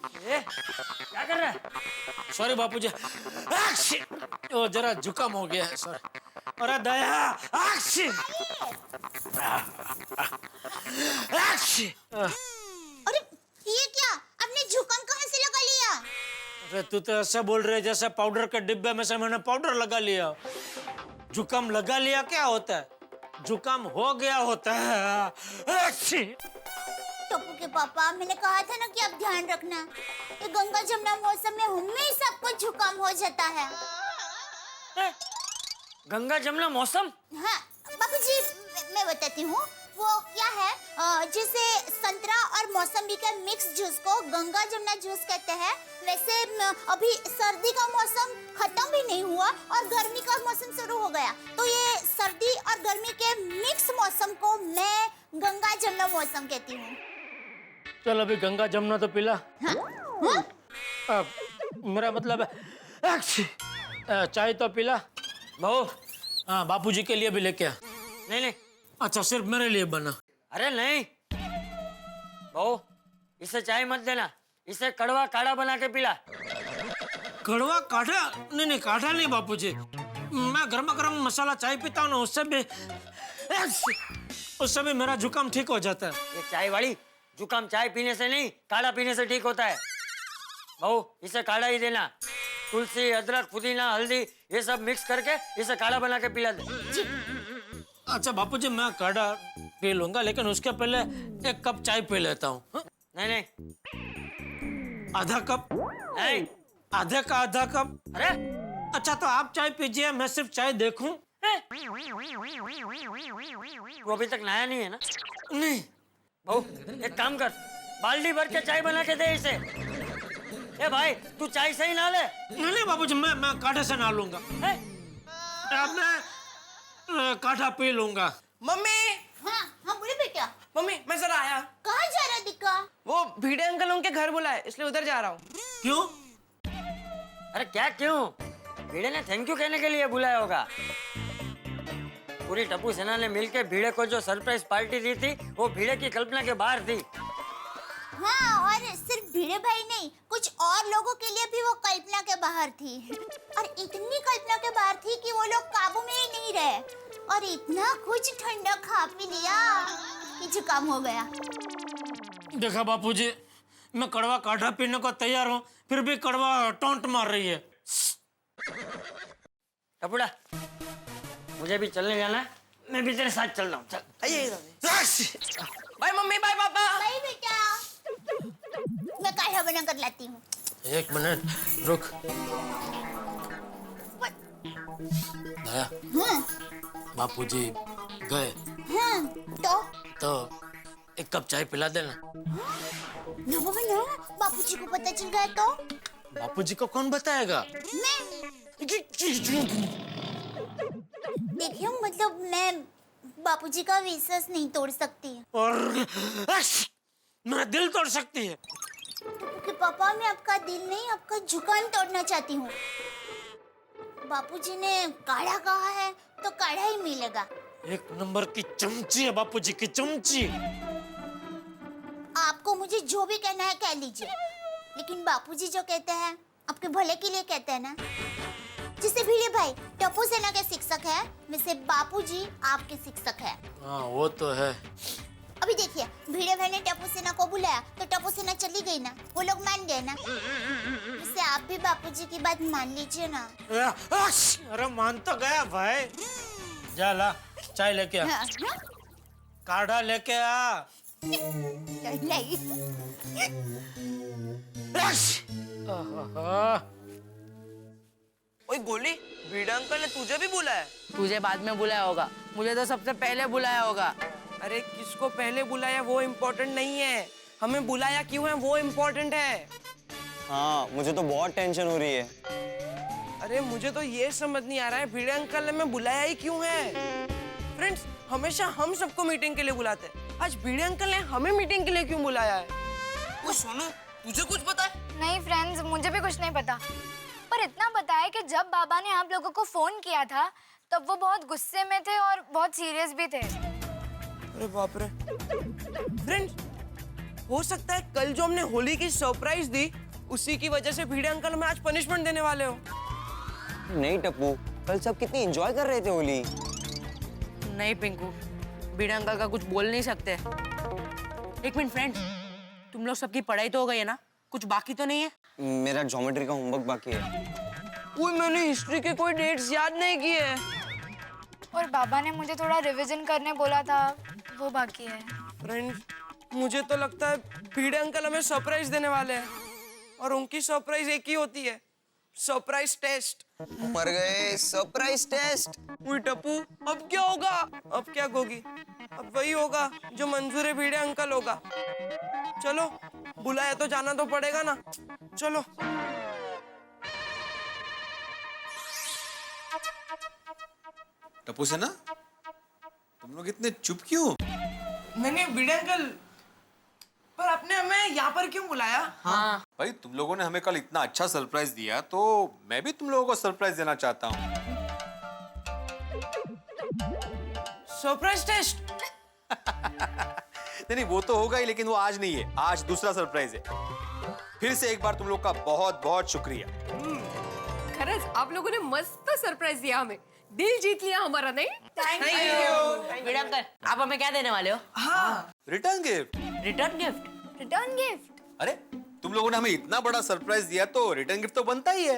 क्या कर रहा है? सॉरी बापूजी, वो जरा जुकाम हो गया है सर। अरे दया, अरे ये क्या, आपने जुकाम कहाँ से लगा लिया? अरे तू तो ऐसा बोल रहे जैसे पाउडर के डिब्बे में से मैंने पाउडर लगा लिया। जुकाम लगा लिया क्या होता है? जुकाम हो गया होता है। टप्पू के पापा, मैंने कहा था ना कि आप ध्यान रखना। ये गंगा जमुना मौसम में हमेशा सबको जुकाम हो जाता है। गंगा जमुना मौसम? हाँ बाबूजी, मैं बताती हूँ। वो क्या है, जैसे संतरा और मौसम्बी के मिक्स जूस को गंगा जमुना जूस कहते हैं, वैसे अभी सर्दी का मौसम खत्म भी नहीं हुआ और गर्मी का मौसम शुरू हो गया, तो ये सर्दी और गर्मी के मिक्स मौसम को मैं गंगा जमुना मौसम कहती हूँ। चल अभी गंगा जमुना तो पिला। हाँ? हाँ? मेरा मतलब है चाय तो पिला। बहू, हाँ बापूजी के लिए भी लेके आ। नहीं नहीं। अच्छा सिर्फ मेरे लिए बना। अरे नहीं बहू, इसे चाय मत देना, इसे कड़वा काढ़ा बना के पिला। कड़वा काढ़ा? नहीं नहीं, काढ़ा नहीं बापूजी, मैं गर्मा गर्म मसाला चाय पीता हूँ ना, उससे भी मेरा जुकाम ठीक हो जाता है। ये चाय वाली, जुकाम चाय पीने से नहीं, काढ़ा पीने से ठीक होता है। बहू, इसे काढ़ा ही देना। तुलसी, अदरक, पुदीना, हल्दी ये सब मिक्स करके इसे काढ़ा बना के पिला दे। अच्छा बापूजी, मैं काढ़ा पी लूंगा, लेकिन उसके पहले एक कप चाय पी लेता हूँ। नहीं नहीं। आधा कप? नहीं। आधे का आधा कप? अरे अच्छा तो आप चाय पीजिए, मैं सिर्फ चाय देखूं। वो अभी तक नया नहीं है ना? नहीं। बहू, एक काम कर, बाल्टी भर के चाय बना के दे इसे। ए भाई, तू चाय से ही ना ले। नहीं नहीं बाबूजी, मैं काढ़े से ना लूंगा। अब मैं काढ़ा पी लूंगा। मम्मी! हाँ हाँ बोले बेटा। मम्मी, मैं जरा आया। कहाँ जा रहा दिक्का? वो भिड़े अंकल उनके घर बुलाए, इसलिए उधर जा रहा हूँ। क्यों? अरे क्या क्यों? भीड़े ने थैंक यू कहने के लिए बुलाया होगा। पूरी टप्पू सेना ने मिलकर भीड़े को जो सरप्राइज पार्टी दी थी, वो भीड़े की कल्पना के बाहर थी। हाँ, और सिर्फ भीड़े भाई नहीं, कुछ और लोगों के लिए भी वो कल्पना के बाहर थी। और इतनी कल्पना के बाहर थी कि वो लोग काबू में ही नहीं रहे और इतना कुछ ठंडा खा पी लिया कि जुकाम हो गया। देखा बापूजी, मैं कड़वा काढ़ा पीने को तैयार हूँ, फिर भी कड़वा टोंट मार रही है। टपुड़ा, मुझे भी चलने जाना है, मैं भी तेरे साथ चल रहा हूँ। चल। आइए। बाय मम्मी, बाय पापा। भाई बेटा, मैं काढ़ा बना कर लाती हूँ। एक मिनट रुक। दया, बापूजी गए हाँ, तो एक कप चाय पिला देना। ना बाबा ना, बापूजी को पता चल गया तो? बापूजी को कौन बताएगा? मैं देखिए, मतलब मैं बापूजी का विश्वास नहीं तोड़ सकती। और मेरा दिल तोड़ सकती है। कि पापा, मैं आपका दिल नहीं, आपका जुकाम तोड़ना चाहती हूँ। बापूजी ने काढ़ा कहा है तो काढ़ा ही मिलेगा। एक नंबर की चमची है बापूजी की चमची। आपको मुझे जो भी कहना है कह लीजिए, लेकिन बापूजी जो कहते हैं आपके भले के लिए कहते हैं ना। जैसे भीड़े भाई टप्पू सेना के शिक्षक है, वैसे बापूजी आपके शिक्षक है। हाँ वो तो है। अभी देखिए, भीड़े भाई ने टप्पू सेना को बुलाया तो टप्पू सेना चली गई ना, वो लोग मान गए ना। वैसे आप भी बापूजी की बात मान लीजिए ना। अरे मान तो गया भाई। जा ला चाय लेके आ। हाँ, काढ़ा लेके आ। नहीं। ओए गोली, भिड़े अंकल ने तुझे भी बुलाया? तुझे बाद में बुलाया होगा, मुझे तो सबसे पहले बुलाया होगा। अरे किसको पहले बुलाया वो इम्पोर्टेंट नहीं है, हमें बुलाया क्यों है वो इम्पोर्टेंट है। हाँ, मुझे तो बहुत टेंशन हो रही है। अरे मुझे तो ये समझ नहीं आ रहा है, भिड़े अंकल ने हमें बुलाया ही क्यों है। फ्रेंड्स, हमेशा हम सबको मीटिंग के लिए बुलाते हैं, आज भिड़े अंकल ने हमें मीटिंग के लिए क्यों बुलाया है? वो सोनू, तुझे कुछ पता है? नहीं फ्रेंड्स, मुझे भी कुछ नहीं पता, पर इतना पता है कि जब बाबा ने आप लोगों को फोन किया था तब वो बहुत गुस्से में थे और बहुत सीरियस भी थे। अरे बाप रे। फ्रेंड्स, हो सकता है कल जो हमने होली की सरप्राइज दी उसी की वजह से भिड़े अंकल हमें आज पनिशमेंट देने वाले हो। नहीं टप्पू, कल सब कितनी एंजॉय कर रहे थे होली। नहीं पिंकू, भिड़े अंकल का कुछ बोल नहीं सकते। एक मिनट फ्रेंड्स, तुम लोग सबकी पढ़ाई तो हो गई है ना? कुछ बाकी तो नहीं है? मेरा ज्योमेट्री का होमवर्क बाकी है। ओए मैंने हिस्ट्री के कोई डेट्स याद नहीं किए। और बाबा ने मुझे थोड़ा रिवीजन करने बोला था, वो बाकी है। फ्रेंड्स, मुझे तो लगता है भिड़े अंकल हमें सरप्राइज देने वाले हैं और उनकी सरप्राइज एक ही होती है, सरप्राइज टेस्ट। मर गए, सरप्राइज टेस्ट। ओए टप्पू, अब क्या होगा? अब क्या होगी? अब वही होगा जो मंजूर है भिड़े अंकल होगा। चलो, बुलाया तो जाना तो पड़ेगा ना। चलो। टप्पू से ना, तुम लोग इतने चुप क्यों? नहीं भिड़े अंकल, पर आपने हमें यहाँ पर क्यों बुलाया? हाँ। भाई तुम लोगों ने हमें कल इतना अच्छा सरप्राइज दिया, तो मैं भी तुम लोगों को सरप्राइज देना चाहता हूँ। Surprise test? नहीं, वो तो होगा ही, लेकिन वो आज नहीं है। आज दूसरा सरप्राइज है। फिर से एक बार तुम लोग का बहुत बहुत शुक्रिया। खरंच आप लोगों ने मस्त सरप्राइज दिया हमें, दिल जीत लिया हमारा। नहीं थैंक यू भिड़े अंकल, आप हमें क्या देने वाले हो? हाँ। Return gift. Return gift? Return gift? अरे तुम लोगों ने हमें इतना बड़ा सरप्राइज दिया, तो रिटर्न गिफ्ट तो बनता ही है।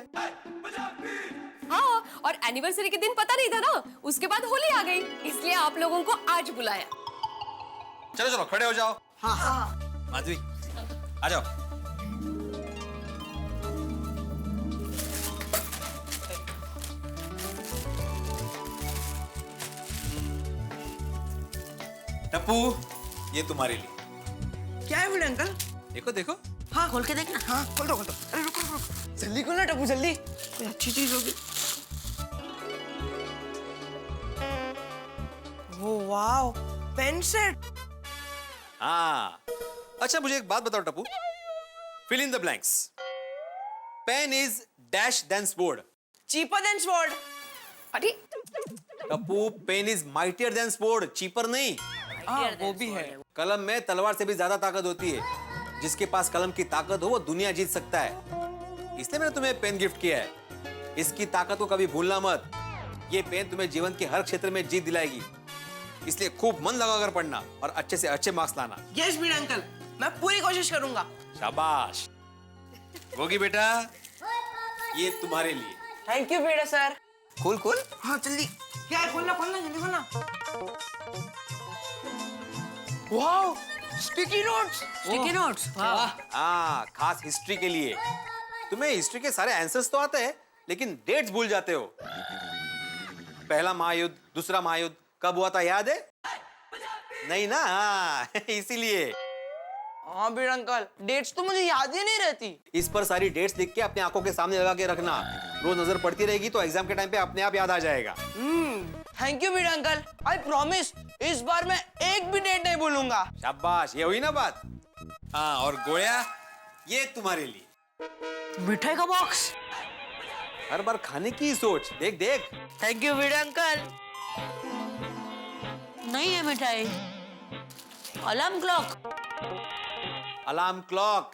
हाँ, और एनिवर्सरी के दिन पता नहीं था ना, उसके बाद होली आ गई, इसलिए आप लोगों को आज बुलाया। चलो चलो खड़े हो जाओ। हाँ। माधवी आ जाओ। टप्पू, ये तुम्हारे लिए। क्या है भिड़े अंकल? देखो देखो। हाँ, खोल के देखना। हाँ, खोल दो। अरे रुको, जल्दी खोलना टप्पू, जल्दी। कोई अच्छी चीज होगी। वो वाओ, पेन सेट। हाँ। अच्छा मुझे एक बात बताओ Tappu, fill in the blanks. Pen is dash than sword. Cheaper than sword. अरे Tappu, pen is mightier than sword, cheaper नहीं। हाँ, वो भी है। कलम में तलवार से भी ज्यादा ताकत होती है। जिसके पास कलम की ताकत हो वो दुनिया जीत सकता है। इसलिए मैंने तुम्हें पेन गिफ्ट किया है। इसकी ताकत को कभी भूलना मत। ये पेन तुम्हें जीवन के हर क्षेत्र में जीत दिलाएगी। इसलिए खूब मन लगाकर पढ़ना और अच्छे से अच्छे मार्क्स लाना। यस भिड़े अंकल, मैं पूरी कोशिश करूंगा। शाबाश। गोगी बेटा, ये तुम्हारे लिए। Thank you Bhide sir. खोल खोल। हाँ जल्दी। क्या है? खोलना जल्दी खोलना। Wow, sticky notes. Sticky notes? वाह। हाँ, खास हिस्ट्री के लिए। तुम्हें हिस्ट्री के सारे आंसर्स तो आते हैं, लेकिन डेट्स भूल जाते हो। पहला महायुद्ध, दूसरा महायुद्ध कब हुआ था याद है? नहीं ना? हाँ, इसीलिए। हाँ भिड़े अंकल, डेट्स तो मुझे याद ही नहीं रहती। इस पर सारी डेट्स लिख के अपने आंखों के सामने लगा के रखना। रोज नजर पड़ती रहेगी तो एग्जाम के टाइम पे अपने आप याद आ जाएगा। Thank you Bhide uncle, I promise इस बार मैं एक भी डेट नहीं भूलूंगा। शाबाश, ये हुई ना बात। हाँ, और गोया, ये तुम्हारे लिए। मिठाई का बॉक्स? हर बार खाने की सोच। देख देख। Thank you Bhide uncle. नहीं है मिठाई। Alarm clock? Alarm clock.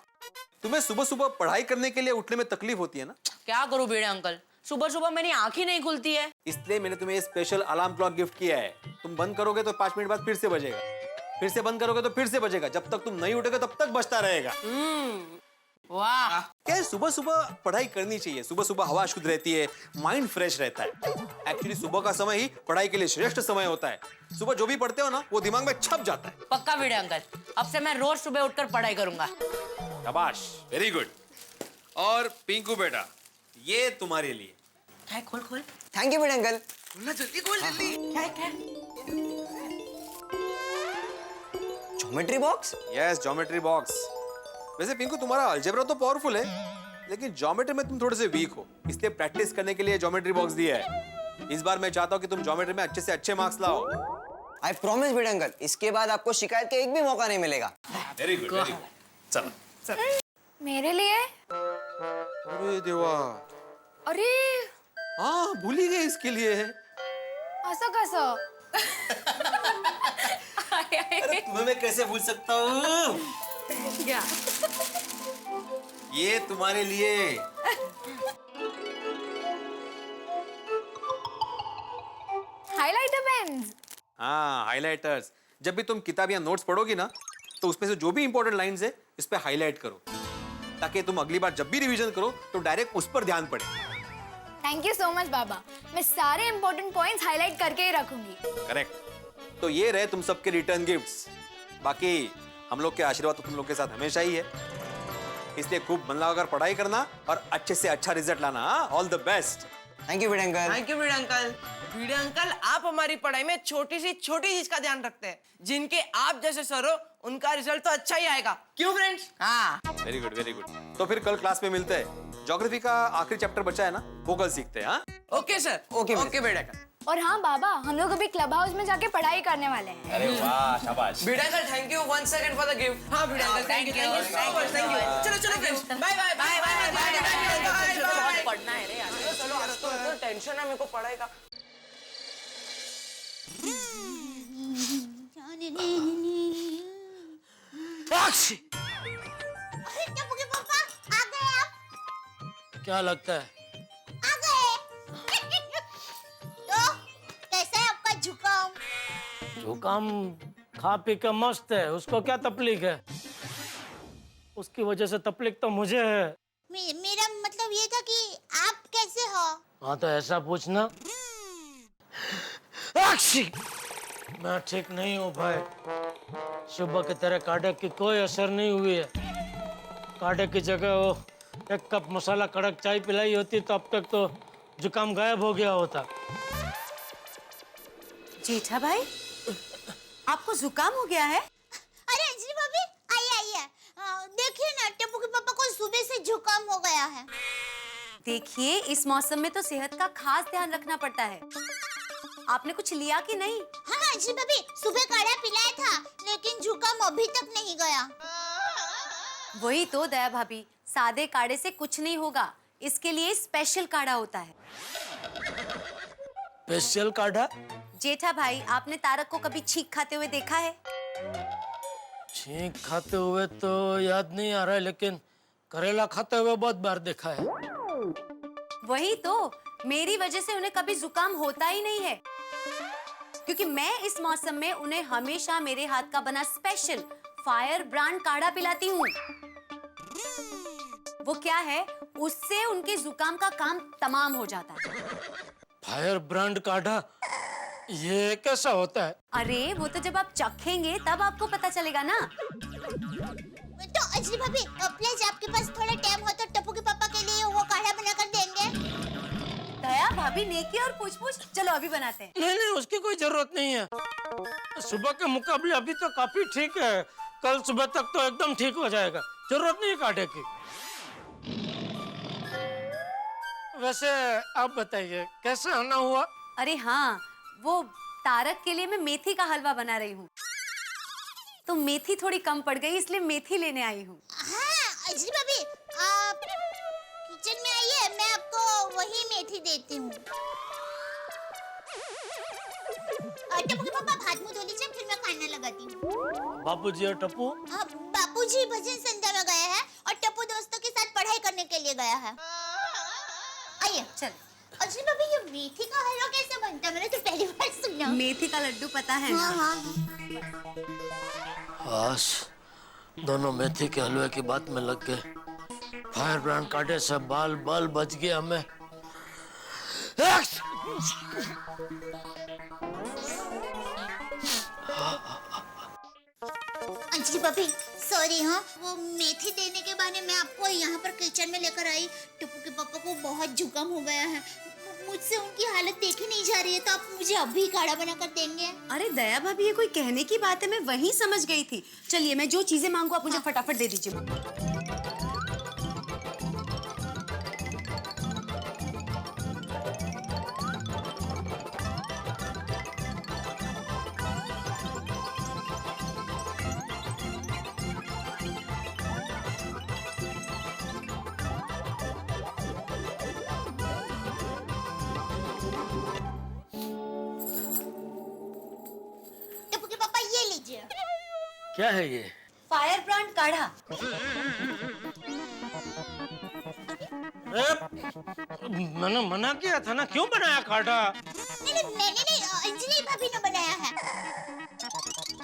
तुम्हें सुबह सुबह पढ़ाई करने के लिए उठने में तकलीफ होती है ना? क्या करूं भिड़े अंकल, सुबह सुबह मेरी आंख ही नहीं खुलती है। इसलिए मैंने तुम्हें स्पेशल अलार्म क्लॉक गिफ्ट किया है। तुम बंद करोगे तो 5 मिनट बाद फिर से बजेगा, फिर से बंद करोगे तो फिर से बजेगा। जब तक तुम नहीं उठोगे तब तक बजता रहेगा। वाह। क्या सुबह सुबह पढ़ाई करनी चाहिए। सुबह सुबह हवा शुद्ध रहती है, माइंड फ्रेश रहता है। एक्चुअली सुबह का समय ही पढ़ाई के लिए श्रेष्ठ समय होता है। सुबह जो भी पढ़ते हो ना, वो दिमाग में छप जाता है। पक्का भिड़े अंकल, अब से मैं रोज सुबह उठकर पढ़ाई करूंगा। शाबाश, वेरी गुड। और पिंकू बेटा, ये तुम्हारे लिए। क्या? खोल खोल। Thank you Bhide uncle. खोलना जल्दी, खोल जल्दी। क्या है? Geometry box? Yes, geometry box. वैसे पिंकू, तुम्हारा अलजेब्रा तो पावरफुल है, लेकिन ज्योमेट्री में तुम थोड़े से वीक हो। इसलिए प्रैक्टिस करने के लिए ज्योमेट्री बॉक्स दिया है। इस बार मैं चाहता हूँ कि तुम ज्योमेट्री में अच्छे से अच्छे मार्क्स लाओ। आई प्रॉमिस भिड़े अंकल, इसके बाद आपको शिकायत का एक भी मौका नहीं मिलेगा। Very good, very good. चलो। मेरे लिए? अरे देवा, अरे हाँ भूल ही गए इसके लिए। असं कसं? अरे तुम्हें मैं कैसे भूल सकता हूँ? क्या? ये तुम्हारे लिए। Highlighter pens. हाँ, हाइलाइटर्स। जब भी तुम किताब या नोट्स पढ़ोगी ना, तो उसमें से जो भी इंपॉर्टेंट लाइंस है इस पे हाईलाइट करो, ताकि तुम अगली बार जब भी रिवीजन करो तो डायरेक्ट उस पर ध्यान पड़े। थैंक यू सो मच बाबा, मैं सारे इंपॉर्टेंट पॉइंट्स हाईलाइट करके ही रखूंगी। करेक्ट। तो ये रहे तुम सबके रिटर्न गिफ्ट्स। बाकी हम लोग के आशीर्वाद तो तुम लोग के साथ हमेशा ही है, इसलिए खूब मन लगाकर पढ़ाई करना और अच्छे से अच्छा रिजल्ट लाना। All the best. Thank you Bhide uncle. Thank you Bhide uncle. Bhide uncle, आप हमारी पढ़ाई में छोटी सी छोटी चीज का ध्यान रखते हैं। जिनके आप जैसे सर हो उनका रिजल्ट तो अच्छा ही आएगा, क्यों फ्रेंड्स? हाँ। Very good, very good. तो फिर कल क्लास में मिलते हैं। ज्योग्राफी का आखिरी चैप्टर बचा है ना, वो कल सीखते हैं। हाँ, ओके सर। ओके, ओके भिड़े अंकल। और हाँ बाबा, हम लोग अभी क्लब हाउस में जाके पढ़ाई करने वाले हैं। अरे वाह, शाबाश। Bhide uncle, thank you once again for the gift. हाँ Bhide uncle, thank you so much, thank you. चलो चलो friends, bye bye bye bye bye. पढ़ना है रे यार। चलो, आज तो टेंशन है मेरे को पढ़ाई का। अरे टप्पू के पापा, आ गए आप? क्या लगता है? आ गए। तो कैसा है आपका जुकाम? जुकाम खा पी के मस्त है, उसको क्या तकलीफ है? उसकी वजह से तकलीफ तो मुझे है। मेरा मतलब ये था कि आप कैसे हो? हाँ तो ऐसा पूछना। मैं ठीक नहीं हूँ भाई। सुबह के तरह काढ़े की कोई असर नहीं हुई है। काढ़े की जगह वो एक कप मसाला कड़क चाय पिलाई होती तो अब तक तो जुकाम गायब हो गया होता। जेठा भाई, आपको जुकाम हो गया है? अरे अंजलि भाभी, आइए आइए। देखिए ना, टप्पू के पापा को सुबह से जुकाम हो गया है। देखिए, इस मौसम में तो सेहत का खास ध्यान रखना पड़ता है। आपने कुछ लिया कि नहीं? हाँ अंजलि भाभी, सुबह काढ़ा पिलाया था, लेकिन जुकाम अभी तक नहीं गया। वही तो दया भाभी, सादे काढ़े से कुछ नहीं होगा। इसके लिए स्पेशल काढ़ा होता है। स्पेशल काढ़ा? जेठा भाई, आपने तारक को कभी छींक खाते हुए देखा है? छींक खाते हुए तो याद नहीं आ रहा है, लेकिन करेला खाते हुए बहुत बार देखा है। वही तो, मेरी वजह से उन्हें कभी जुकाम होता ही नहीं है, क्योंकि मैं इस मौसम में उन्हें हमेशा मेरे हाथ का बना स्पेशल फायर ब्रांड काढ़ा पिलाती हूँ। वो क्या है, उससे उनके जुकाम का काम तमाम हो जाता है। फायर ब्रांड काढ़ा? ये कैसा होता है? अरे वो तो जब आप चखेंगे तब आपको पता चलेगा ना। तो अंजलि भाभी, प्लीज आपके पास थोड़ा टाइम हो तो टप्पू के पापा के लिए वो काढ़ा बनाकर देंगे? दया भाभी, नेकी और पूछ-पूछ, चलो अभी बनाते हैं। नहीं नहीं, उसकी कोई जरूरत नहीं है। सुबह के मुकाबले अभी तो काफी ठीक है। कल सुबह तक तो एकदम ठीक हो जाएगा। जरूरत नहीं है काढ़े की। वैसे आप बताइए, कैसे आना हुआ? अरे हाँ, वो तारक के लिए मैं मेथी का हलवा बना रही हूँ, तो मेथी थोड़ी कम पड़ गई, इसलिए मेथी लेने आई हूँ। हाँ अंजलि भाभी, आप किचन में आइए, मैं आपको वही मेथी देती हूँ। टप्पू के पापा, हाथ मुंह धो लीजिए, फिर मैं खाना लगाती हूँ। बापूजी और टप्पू? बापूजी भजन संध्या में गए हैं और टप्पू दोस्तों के साथ पढ़ाई करने के लिए गया है। आइए चल। अंजलि भाभी, ये मेथी का हलवा कैसे बनता है? मैंने तो पहली बार सुना। मेथी का लड्डू पता है ना? हाँ। बस दोनों मेथी के हलवे की बात में लग गए। फायर ब्रांड काढ़े से बाल बाल बच गया हमें। अंजलि भाभी, सॉरी। हाँ, वो मेथी देने के बहाने मैं आपको यहाँ पर किचन में लेकर आई। टप्पू के पापा को बहुत जुकाम हो गया है, मुझसे उनकी हालत देखी नहीं जा रही है, तो आप मुझे अभी काढ़ा बनाकर देंगे? अरे दया भाभी, ये कोई कहने की बात है, मैं वही समझ गई थी। चलिए, मैं जो चीजें मांगू आप मुझे फटाफट दे दीजिए। टप्पू के पापा, ये लीजिए। क्या है ये? फायर ब्रांड काढ़ा। मैंने मना किया था ना, क्यों बनाया काढ़ा? नहीं, मैंने नहीं, अंजलि भाभी ने बनाया है।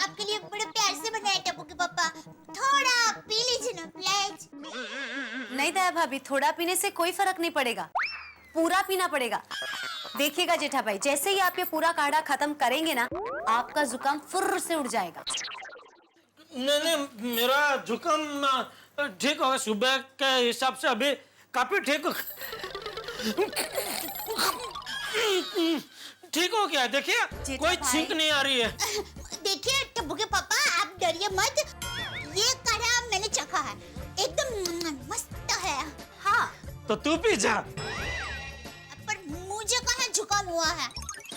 आपके लिए बड़े प्यार से बनाया टप्पू के पापा। थोड़ा पी लीजिए ना प्लीज। नहीं दया भाभी, थोड़ा पीने से कोई फर्क नहीं पड़ेगा, पूरा पीना पड़ेगा। देखिएगा जेठा भाई, जैसे ही आप ये पूरा काढ़ा खत्म करेंगे ना, आपका जुकाम फुर्र से उड़ जाएगा। नहीं, मेरा जुकाम ठीक होगा। सुबह के हिसाब से अभी काफी ठीक हो गया। देखिए कोई छींक नहीं आ रही है। देखिए टप्पू के पापा, आप डरिए मत। ये काढ़ा मैंने चखा है, एकदम मस्त है। हाँ, तो तू पी जा। पर मुझे कहाँ जुकाम हुआ है?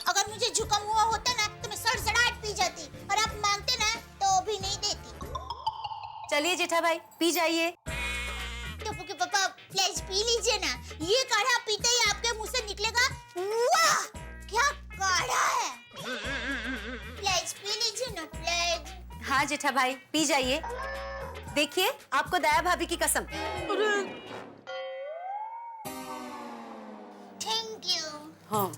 अगर मुझे जुकाम हुआ होता ना तो मैं सड़सड़ाहट पी जाती, और आप मांगते ना तो भी नहीं देती। चलिए जेठा भाई, पी जाइए। टप्पू के पापा प्लीज पी लीजिए ना। ये काढ़ा पीते ही आपके मुंह से निकलेगा, वाह क्या काढ़ा है। प्लीज पी लीजिए ना प्लीज। हाँ जेठा भाई, पी जाइए। देखिए, आपको दया भाभी की कसम। Thank you. हाँ,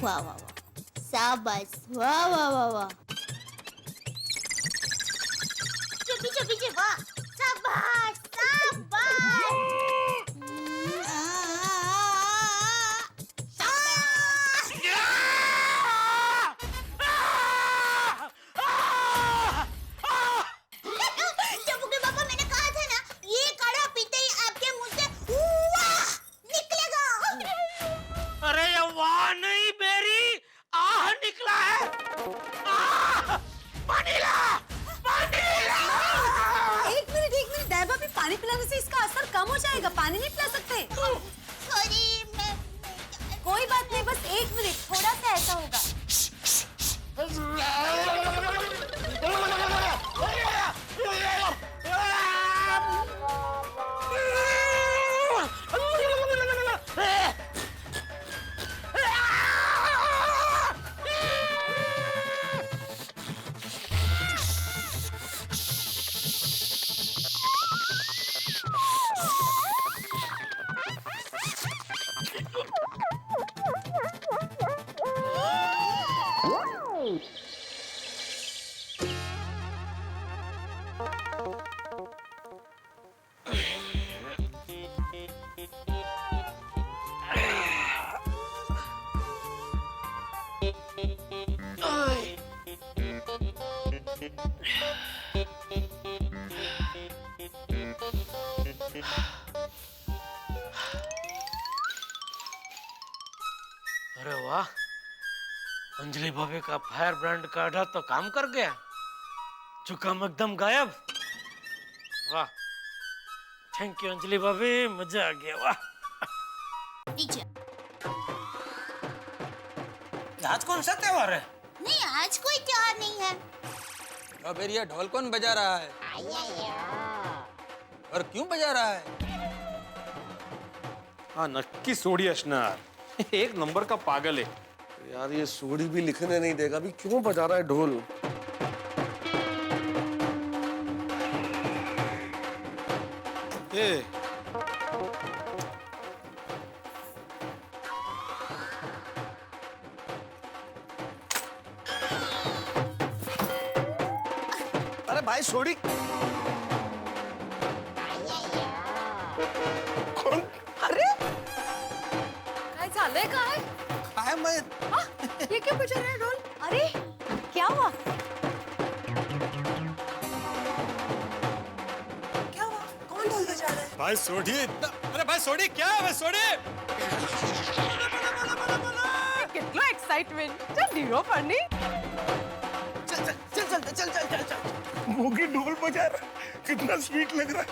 वाह वाह वाह, शाबाश, वाह वाह वाह वाह। पीछे वाह, शाबाश शाबाश। टप्पू के पापा, मैंने कहा था ना, ये काढ़ा पीते ही आपके मुंह से वाह निकलेगा। अरे ये वाह नहीं बेरी, आह निकला है। आह! पानी ला! एक मिनट दया भाभी, पानी पिलाने से इसका असर कम हो जाएगा, पानी नहीं पिला सकते। सॉरी, मैं कोई बात नहीं, बस 1 मिनट, थोड़ा सा ऐसा होगा। अरे वाह, अंजलि भाभी का फायर ब्रांड काढ़ा तो काम कर गया। जुकाम एकदम गायब। वाह, थैंक यू अंजलि भाभी, मजा आ गया। वाह। नीचे। आज कौन सा त्योहार है? नहीं, आज कोई त्योहार नहीं है। अब ये ढोल कौन बजा रहा है और क्यों बजा रहा है? हाँ नक्की सोडी असणार, एक नंबर का पागल है यार। ये सोडी भी लिखने नहीं देगा, अभी क्यों बजा रहा है ढोल? अरे भाई सोडी कौन? अरे काय चाललंय काय? काय मैं ये क्या बजा रहा है ढोल? अरे क्या हुआ? क्या हुआ? कौन ढोल बजा रहा है? भाई सोडी इतना, अरे भाई सोडी क्या है? भाई सोडी कितना एक्साइटमेंट! चल हीरो पढ़नी। मोगी ढोल बजा रहा है, कितना स्वीट लग रहा है।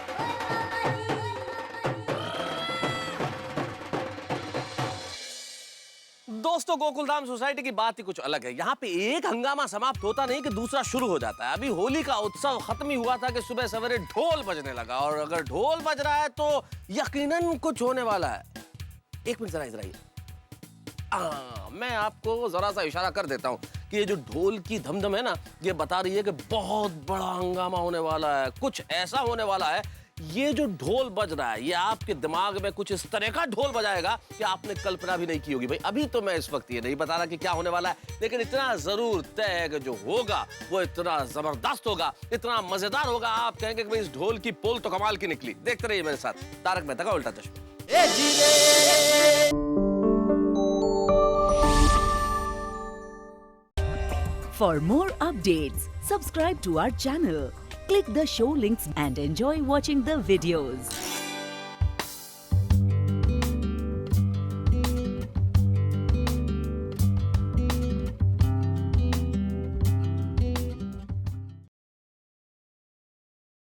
दोस्तों, गोकुलधाम सोसाइटी की बात ही कुछ अलग है। यहाँ पे एक हंगामा समाप्त होता नहीं कि दूसरा शुरू हो जाता है। अभी होली का उत्सव खत्म ही हुआ था कि सुबह सवेरे ढोल बजने लगा, और अगर ढोल बज रहा है तो यकीनन कुछ होने वाला है। एक मिनट जरा इधर आइए। मैं आपको जरा सा इशारा कर देता हूँ कि ये जो ढोल की धमधम है ना, ये बता रही है कि बहुत बड़ा हंगामा होने वाला है, कुछ ऐसा होने वाला है। ये जो ढोल बज रहा है, ये आपके दिमाग में कुछ इस तरह का ढोल बजाएगा कि आपने कल्पना भी नहीं की होगी। भाई अभी तो मैं इस वक्त ये नहीं बता रहा कि क्या होने वाला है, लेकिन इतना जरूर तय है कि जो होगा वो इतना जबरदस्त होगा, इतना मजेदार होगा, आप कहेंगे कि भाई इस ढोल की पोल तो कमाल की निकली। देखते रहिए मेरे साथ तारक मेहता का उल्टा चश्मा। For more updates, subscribe to our channel, click the show links and enjoy watching the videos.